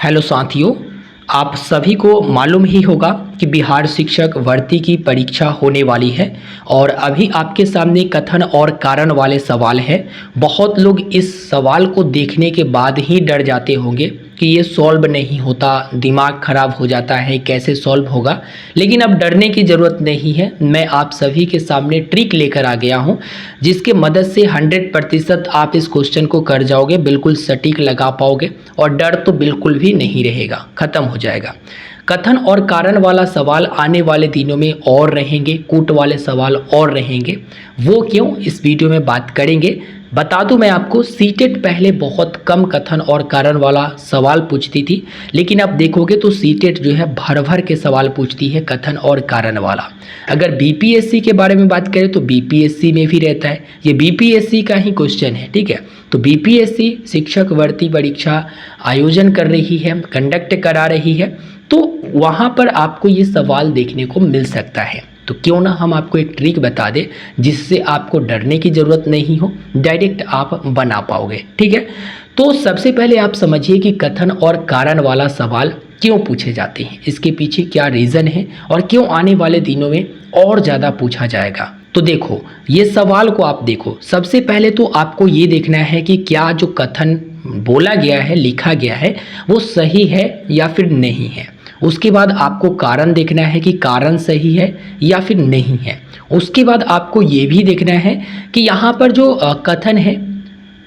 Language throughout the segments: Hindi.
हेलो साथियों, आप सभी को मालूम ही होगा कि बिहार शिक्षक भर्ती की परीक्षा होने वाली है और अभी आपके सामने कथन और कारण वाले सवाल है। बहुत लोग इस सवाल को देखने के बाद ही डर जाते होंगे कि ये सॉल्व नहीं होता, दिमाग खराब हो जाता है, कैसे सॉल्व होगा। लेकिन अब डरने की ज़रूरत नहीं है। मैं आप सभी के सामने ट्रिक लेकर आ गया हूँ जिसके मदद से 100% आप इस क्वेश्चन को कर जाओगे, बिल्कुल सटीक लगा पाओगे और डर तो बिल्कुल भी नहीं रहेगा, ख़त्म हो जाएगा। कथन और कारण वाला सवाल आने वाले दिनों में और रहेंगे, कूट वाले सवाल और रहेंगे। वो क्यों, इस वीडियो में बात करेंगे। बता दूं मैं आपको, सीटेट पहले बहुत कम कथन और कारण वाला सवाल पूछती थी, लेकिन अब देखोगे तो सीटेट जो है भर भर के सवाल पूछती है कथन और कारण वाला। अगर बीपीएससी के बारे में बात करें तो बीपीएससी में भी रहता है, ये बीपीएससी का ही क्वेश्चन है, ठीक है। तो बीपीएससी शिक्षक भर्ती परीक्षा आयोजन कर रही है, कंडक्ट करा रही है, तो वहाँ पर आपको ये सवाल देखने को मिल सकता है। तो क्यों ना हम आपको एक ट्रिक बता दें जिससे आपको डरने की ज़रूरत नहीं हो, डायरेक्ट आप बना पाओगे, ठीक है। तो सबसे पहले आप समझिए कि कथन और कारण वाला सवाल क्यों पूछे जाते हैं, इसके पीछे क्या रीज़न है और क्यों आने वाले दिनों में और ज़्यादा पूछा जाएगा। तो देखो, ये सवाल को आप देखो, सबसे पहले तो आपको ये देखना है कि क्या जो कथन बोला गया है, लिखा गया है, वो सही है या फिर नहीं है। उसके बाद आपको कारण देखना है कि कारण सही है या फिर नहीं है। उसके बाद आपको ये भी देखना है कि यहाँ पर जो कथन है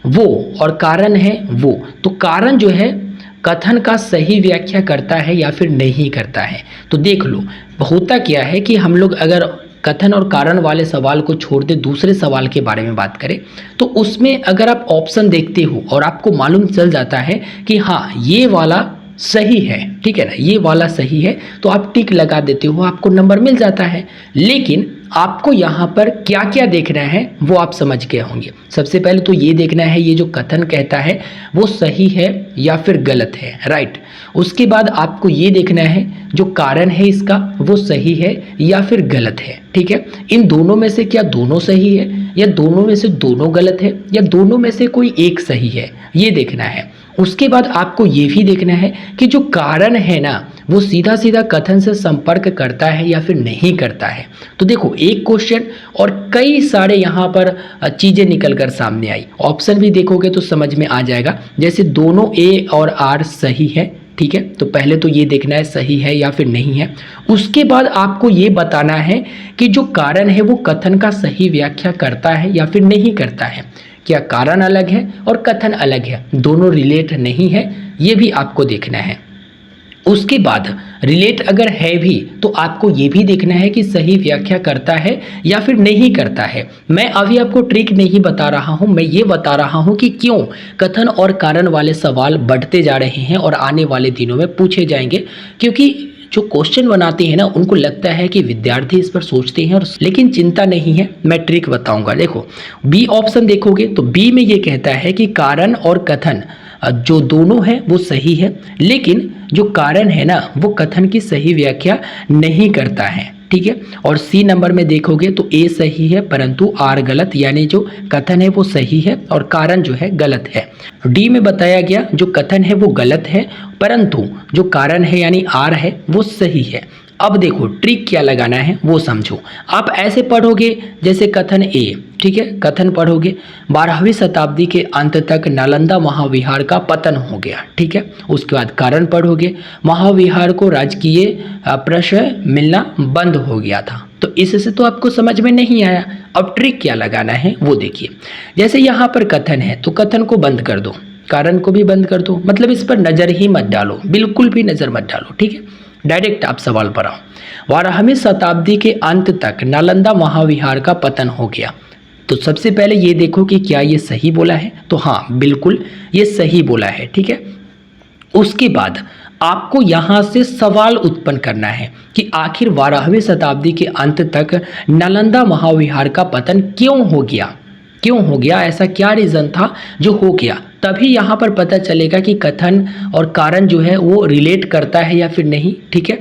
वो और कारण है वो, तो कारण जो है कथन का सही व्याख्या करता है या फिर नहीं करता है। तो देख लो, होता क्या है कि हम लोग अगर कथन और कारण वाले सवाल को छोड़ दे दूसरे सवाल के बारे में बात करें तो उसमें अगर आप ऑप्शन देखते हो और आपको मालूम चल जाता है कि हाँ ये वाला सही है, ठीक है ना, ये वाला सही है, तो आप टिक लगा देते हो, आपको नंबर मिल जाता है। लेकिन आपको यहाँ पर क्या क्या देखना है वो आप समझ गए होंगे। सबसे पहले तो ये देखना है ये जो कथन कहता है वो सही है या फिर गलत है, राइट। उसके बाद आपको ये देखना है जो कारण है इसका वो सही है या फिर गलत है, ठीक है। इन दोनों में से क्या दोनों सही है या दोनों में से दोनों गलत है या दोनों में से कोई एक सही है, ये देखना है। उसके बाद आपको ये भी देखना है कि जो कारण है ना वो सीधा सीधा कथन से संपर्क करता है या फिर नहीं करता है। तो देखो, एक क्वेश्चन और कई सारे यहाँ पर चीज़ें निकल कर सामने आई। ऑप्शन भी देखोगे तो समझ में आ जाएगा, जैसे दोनों ए और आर सही है, ठीक है। तो पहले तो ये देखना है सही है या फिर नहीं है। उसके बाद आपको ये बताना है कि जो कारण है वो कथन का सही व्याख्या करता है या फिर नहीं करता है। क्या कारण अलग है और कथन अलग है, दोनों रिलेट नहीं है, ये भी आपको देखना है। उसके बाद रिलेट अगर है भी तो आपको ये भी देखना है कि सही व्याख्या करता है या फिर नहीं करता है। मैं अभी आपको ट्रिक नहीं बता रहा हूँ, मैं ये बता रहा हूँ कि क्यों कथन और कारण वाले सवाल बढ़ते जा रहे हैं और आने वाले दिनों में पूछे जाएंगे। क्योंकि जो क्वेश्चन बनाते हैं ना उनको लगता है कि विद्यार्थी इस पर सोचते हैं, और लेकिन चिंता नहीं है, मैं ट्रिक बताऊंगा। देखो, बी ऑप्शन देखोगे तो बी में ये कहता है कि कारण और कथन जो दोनों है वो सही है, लेकिन जो कारण है ना वो कथन की सही व्याख्या नहीं करता है, ठीक है। और सी नंबर में देखोगे तो ए सही है परंतु आर गलत, यानी जो कथन है वो सही है और कारण जो है गलत है। डी में बताया गया जो कथन है वो गलत है परंतु जो कारण है यानी आर है वो सही है। अब देखो ट्रिक क्या लगाना है वो समझो। आप ऐसे पढ़ोगे जैसे कथन ए, ठीक है, कथन पढ़ोगे 12वीं शताब्दी के अंत तक नालंदा महाविहार का पतन हो गया, ठीक है। उसके बाद कारण पढ़ोगे महाविहार को राजकीय प्रश्रय मिलना बंद हो गया था। तो इससे तो आपको समझ में नहीं आया। अब ट्रिक क्या लगाना है वो देखिए। जैसे यहाँ पर कथन है तो कथन को बंद कर दो, कारण को भी बंद कर दो, मतलब इस पर नज़र ही मत डालो, बिल्कुल भी नज़र मत डालो, ठीक है। डायरेक्ट आप सवाल पर आओ। 12वीं शताब्दी के अंत तक नालंदा महाविहार का पतन हो गया। तो सबसे पहले ये देखो कि क्या ये सही बोला है, तो हाँ बिल्कुल ये सही बोला है, ठीक है। उसके बाद आपको यहाँ से सवाल उत्पन्न करना है कि आखिर 12वीं शताब्दी के अंत तक नालंदा महाविहार का पतन क्यों हो गया, क्यों हो गया, ऐसा क्या रीज़न था जो हो गया। तभी यहाँ पर पता चलेगा कि कथन और कारण जो है वो रिलेट करता है या फिर नहीं, ठीक है।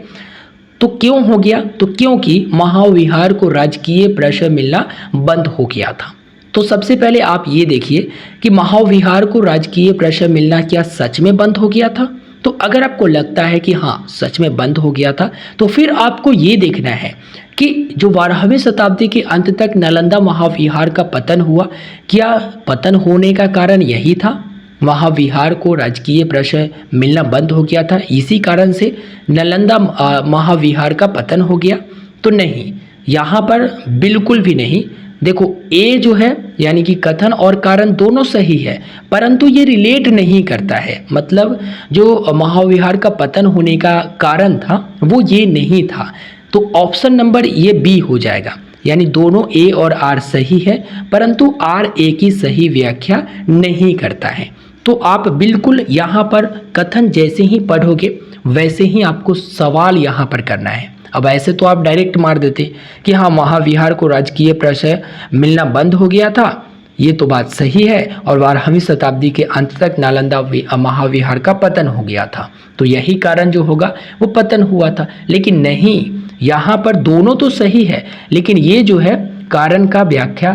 तो क्यों हो गया, तो क्योंकि महाविहार को राजकीय प्रश्रय मिलना बंद हो गया था। तो सबसे पहले आप ये देखिए कि महाविहार को राजकीय प्रश्रय मिलना क्या सच में बंद हो गया था तो अगर आपको लगता है कि हाँ सच में बंद हो गया था, तो फिर आपको ये देखना है कि जो 12वीं शताब्दी के अंत तक नालंदा महाविहार का पतन हुआ, क्या पतन होने का कारण यही था, महाविहार को राजकीय प्रशय मिलना बंद हो गया था, इसी कारण से नालंदा महाविहार का पतन हो गया? तो नहीं, यहाँ पर बिल्कुल भी नहीं। देखो ए जो है यानी कि कथन और कारण दोनों सही है, परंतु ये रिलेट नहीं करता है। मतलब जो महाविहार का पतन होने का कारण था वो ये नहीं था। तो ऑप्शन नंबर ये बी हो जाएगा, यानी दोनों ए और आर सही है, परंतु आर ए की सही व्याख्या नहीं करता है। तो आप बिल्कुल यहाँ पर कथन जैसे ही पढ़ोगे वैसे ही आपको सवाल यहाँ पर करना है। अब ऐसे तो आप डायरेक्ट मार देते कि हाँ महाविहार को राजकीय प्रशय मिलना बंद हो गया था, ये तो बात सही है, और 12वीं शताब्दी के अंत तक नालंदा महाविहार का पतन हो गया था, तो यही कारण जो होगा वो पतन हुआ था। लेकिन नहीं, यहाँ पर दोनों तो सही है, लेकिन ये जो है कारण का व्याख्या,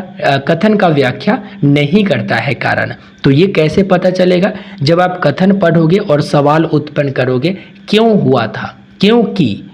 कथन का व्याख्या नहीं करता है कारण। तो ये कैसे पता चलेगा? जब आप कथन पढ़ोगे और सवाल उत्पन्न करोगे, क्यों हुआ था, क्योंकि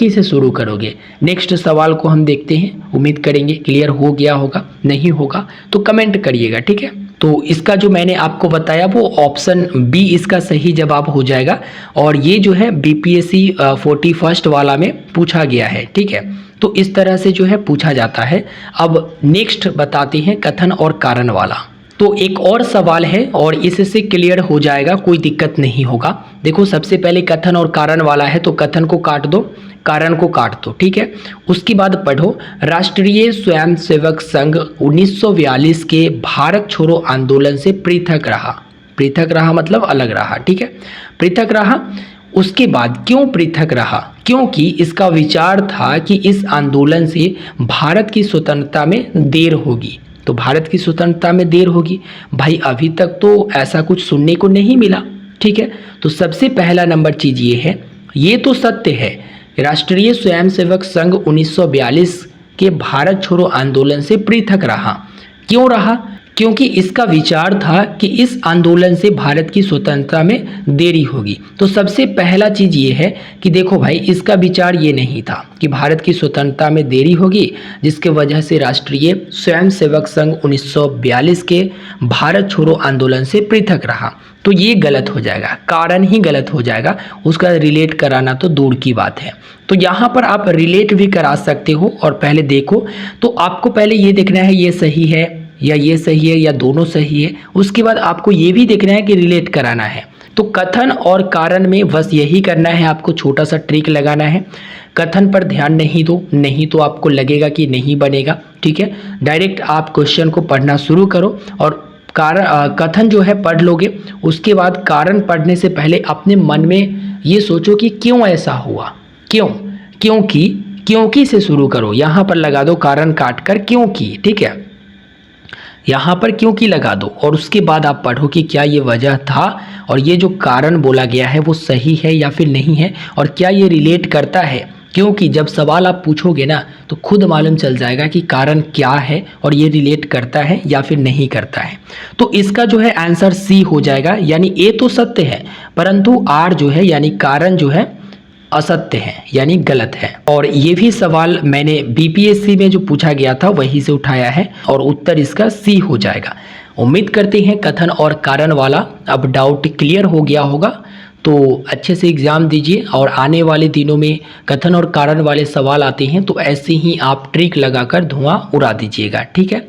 से शुरू करोगे। नेक्स्ट सवाल को हम देखते हैं, उम्मीद करेंगे क्लियर हो गया होगा, नहीं होगा तो कमेंट करिएगा, ठीक है। तो इसका जो मैंने आपको बताया वो ऑप्शन बी इसका सही जवाब हो जाएगा, और ये जो है बीपीएससी 41 वाला में पूछा गया है, ठीक है। तो इस तरह से जो है पूछा जाता है। अब नेक्स्ट बताते हैं कथन और कारण वाला। तो एक और सवाल है और इससे क्लियर हो जाएगा, कोई दिक्कत नहीं होगा। देखो सबसे पहले कथन और कारण वाला है, तो कथन को काट दो, कारण को काट दो, ठीक है। उसके बाद पढ़ो, राष्ट्रीय स्वयंसेवक संघ 1942 के भारत छोड़ो आंदोलन से पृथक रहा मतलब अलग रहा, ठीक है, पृथक रहा। उसके बाद क्यों पृथक रहा? क्योंकि इसका विचार था कि इस आंदोलन से भारत की स्वतंत्रता में देर होगी। तो भारत की स्वतंत्रता में देर होगी, भाई अभी तक तो ऐसा कुछ सुनने को नहीं मिला, ठीक है। तो सबसे पहला नंबर चीज ये है, ये तो सत्य है, राष्ट्रीय स्वयंसेवक संघ 1942 के भारत छोड़ो आंदोलन से पृथक रहा। क्यों रहा? क्योंकि इसका विचार था कि इस आंदोलन से भारत की स्वतंत्रता में देरी होगी। तो सबसे पहला चीज़ ये है कि देखो भाई, इसका विचार ये नहीं था कि भारत की स्वतंत्रता में देरी होगी, जिसके वजह से राष्ट्रीय स्वयंसेवक संघ 1942 के भारत छोड़ो आंदोलन से पृथक रहा। तो ये गलत हो जाएगा, कारण ही गलत हो जाएगा, उसका रिलेट कराना तो दूर की बात है। तो यहाँ पर आप रिलेट भी करा सकते हो, और पहले देखो तो आपको पहले ये देखना है ये सही है या ये सही है या दोनों सही है। उसके बाद आपको ये भी देखना है कि रिलेट कराना है। तो कथन और कारण में बस यही करना है, आपको छोटा सा ट्रिक लगाना है। कथन पर ध्यान नहीं दो, नहीं तो आपको लगेगा कि नहीं बनेगा, ठीक है। डायरेक्ट आप क्वेश्चन को पढ़ना शुरू करो, और कारण कथन जो है पढ़ लोगे, उसके बाद कारण पढ़ने से पहले अपने मन में ये सोचो कि क्यों ऐसा हुआ, क्योंकि से शुरू करो। यहाँ पर लगा दो कारण काट कर क्योंकि, ठीक है, यहाँ पर क्योंकि लगा दो, और उसके बाद आप पढ़ो कि क्या ये वजह था और ये जो कारण बोला गया है वो सही है या फिर नहीं है, और क्या ये रिलेट करता है। क्योंकि जब सवाल आप पूछोगे ना तो खुद मालूम चल जाएगा कि कारण क्या है और ये रिलेट करता है या फिर नहीं करता है। तो इसका जो है आंसर सी हो जाएगा, यानी ए तो सत्य है परंतु आर जो है यानी कारण जो है असत्य है, यानी गलत है। और ये भी सवाल मैंने बीपीएससी में जो पूछा गया था वहीं से उठाया है, और उत्तर इसका सी हो जाएगा। उम्मीद करते हैं कथन और कारण वाला अब डाउट क्लियर हो गया होगा। तो अच्छे से एग्ज़ाम दीजिए, और आने वाले दिनों में कथन और कारण वाले सवाल आते हैं तो ऐसे ही आप ट्रिक लगाकर धुआं उड़ा दीजिएगा, ठीक है।